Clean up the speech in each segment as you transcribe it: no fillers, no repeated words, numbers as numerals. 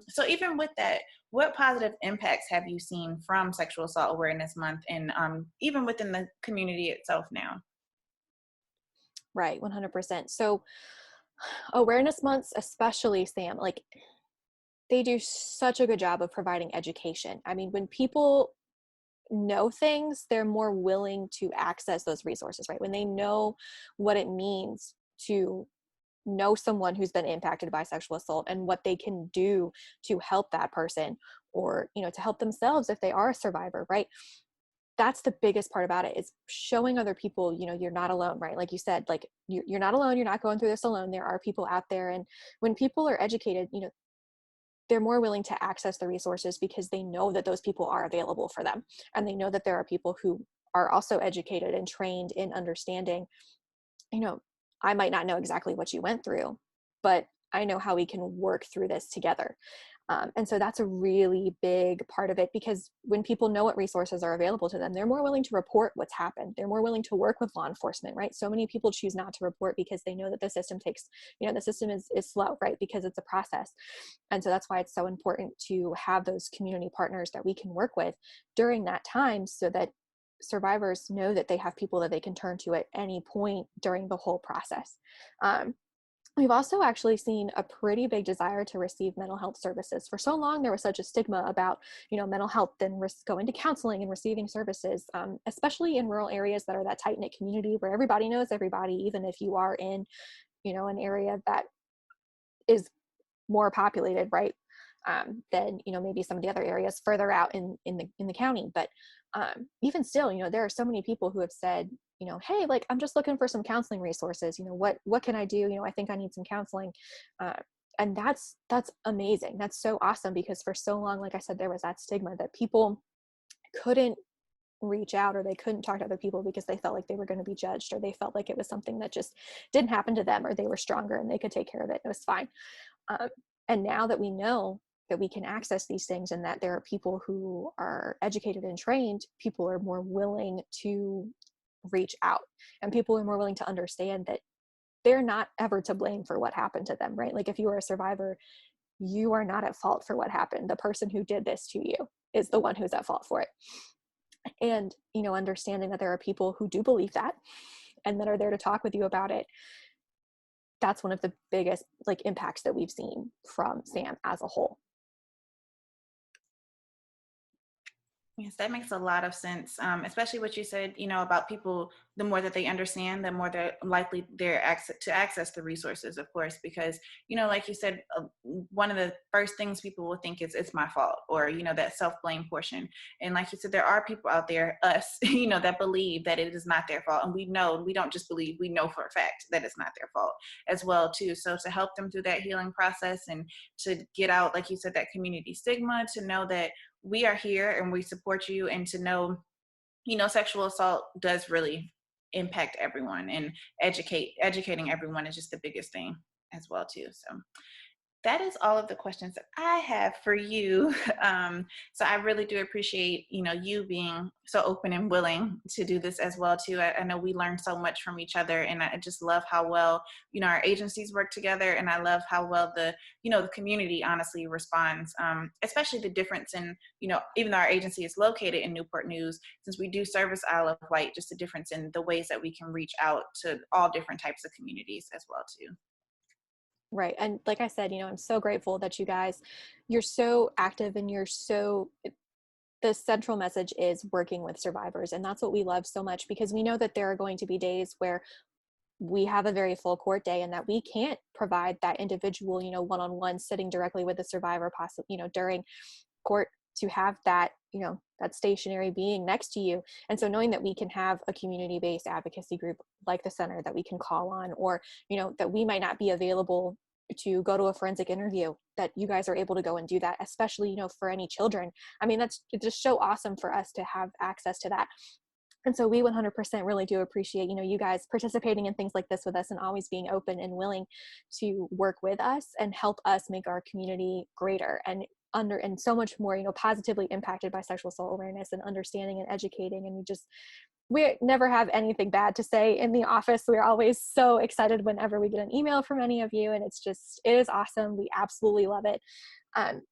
So even with that, what positive impacts have you seen from Sexual Assault Awareness Month and even within the community itself now? Right, 100%. So awareness months, especially Sam, like they do such a good job of providing education. I mean, when people know things, they're more willing to access those resources, right? When they know what it means to know someone who's been impacted by sexual assault and what they can do to help that person, or to help themselves if they are a survivor, right? That's the biggest part about it, is showing other people, you're not alone, right? Like you said, like you're not alone, you're not going through this alone. There are people out there. And when people are educated, they're more willing to access the resources because they know that those people are available for them. And they know that there are people who are also educated and trained in understanding, you know, I might not know exactly what you went through, but I know how we can work through this together. And so that's a really big part of it, because when people know what resources are available to them, they're more willing to report what's happened. They're more willing to work with law enforcement, right? So many people choose not to report because they know that the system takes, the system is slow, right? Because it's a process. And so that's why it's so important to have those community partners that we can work with during that time, so that survivors know that they have people that they can turn to at any point during the whole process. Um, We've also actually seen a pretty big desire to receive mental health services. For so long, there was such a stigma about, mental health and going to counseling and receiving services, especially in rural areas that are that tight-knit community where everybody knows everybody, even if you are in, an area that is more populated, right? Than maybe some of the other areas further out in the county. But even still, there are so many people who have said, hey, like I'm just looking for some counseling resources. What can I do? I think I need some counseling. Uh, and that's amazing. That's so awesome, because for so long, like I said, there was that stigma that people couldn't reach out, or they couldn't talk to other people because they felt like they were going to be judged, or they felt like it was something that just didn't happen to them, or they were stronger and they could take care of it. It was fine. Um, and now that we know that we can access these things, and that there are people who are educated and trained, people are more willing to reach out, and people are more willing to understand that they're not ever to blame for what happened to them, right? Like if you are a survivor, you are not at fault for what happened. The person who did this to you is the one who's at fault for it. And, understanding that there are people who do believe that and that are there to talk with you about it. That's one of the biggest impacts that we've seen from SAAM as a whole. Yes, that makes a lot of sense, especially what you said, about people, the more that they understand, the more they're likely they're access the resources, of course, because, like you said, one of the first things people will think is it's my fault, or, that self-blame portion. And like you said, there are people out there, us, that believe that it is not their fault. And we don't just believe, we know for a fact that it's not their fault as well, too. So to help them through that healing process and to get out, like you said, that community stigma, to know that we are here and we support you, and to know, sexual assault does really impact everyone, and educating everyone is just the biggest thing as well too. So that is all of the questions that I have for you. So I really do appreciate, you being so open and willing to do this as well too. I know we learn so much from each other, and I just love how well, our agencies work together, and I love how well the community honestly responds, especially the difference in, even though our agency is located in Newport News, since we do service Isle of Wight, just a difference in the ways that we can reach out to all different types of communities as well too. Right. And like I said, I'm so grateful that you're so active, and the central message is working with survivors. And that's what we love so much, because we know that there are going to be days where we have a very full court day, and that we can't provide that individual, one-on-one sitting directly with the survivor, possibly, during court, to have that, that stationary being next to you. And so knowing that we can have a community-based advocacy group like the center that we can call on, or, that we might not be available to go to a forensic interview, that you guys are able to go and do that, especially, for any children. I mean, it's just so awesome for us to have access to that. And so we 100% really do appreciate, you guys participating in things like this with us, and always being open and willing to work with us and help us make our community greater, and so much more, positively impacted by sexual assault awareness and understanding and educating. And we never have anything bad to say in the office. We're always so excited whenever we get an email from any of you, and it is awesome. We absolutely love it.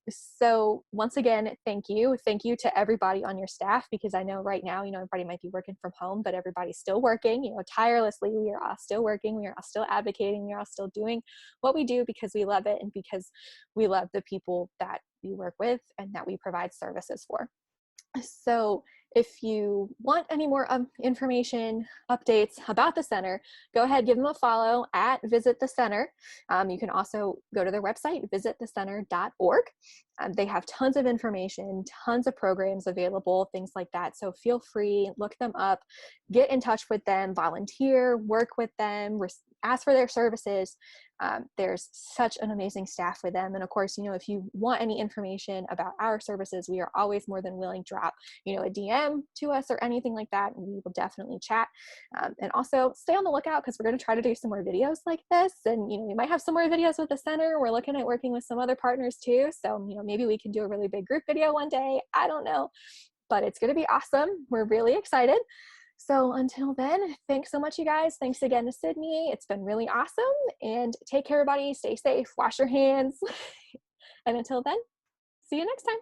So once again, thank you. Thank you to everybody on your staff, because I know right now, everybody might be working from home, but everybody's still working, tirelessly. We are all still working. We are all still advocating. We are all still doing what we do because we love it and because we love the people that we work with and that we provide services for. So if you want any more information, updates about the center, go ahead, give them a follow at Visit the Center. You can also go to their website, visitthecenter.org. They have tons of information, tons of programs available, things like that. So feel free, look them up, get in touch with them, volunteer, work with them, ask for their services. There's such an amazing staff with them. And of course, if you want any information about our services, we are always more than willing to drop, a DM to us or anything like that. And we will definitely chat. And also stay on the lookout, because we're going to try to do some more videos like this. And, we might have some more videos with the center. We're looking at working with some other partners too. So, maybe we can do a really big group video one day. I don't know, but it's going to be awesome. We're really excited. So until then, thanks so much, you guys. Thanks again to Sydney. It's been really awesome. And take care, everybody. Stay safe. Wash your hands. And until then, see you next time.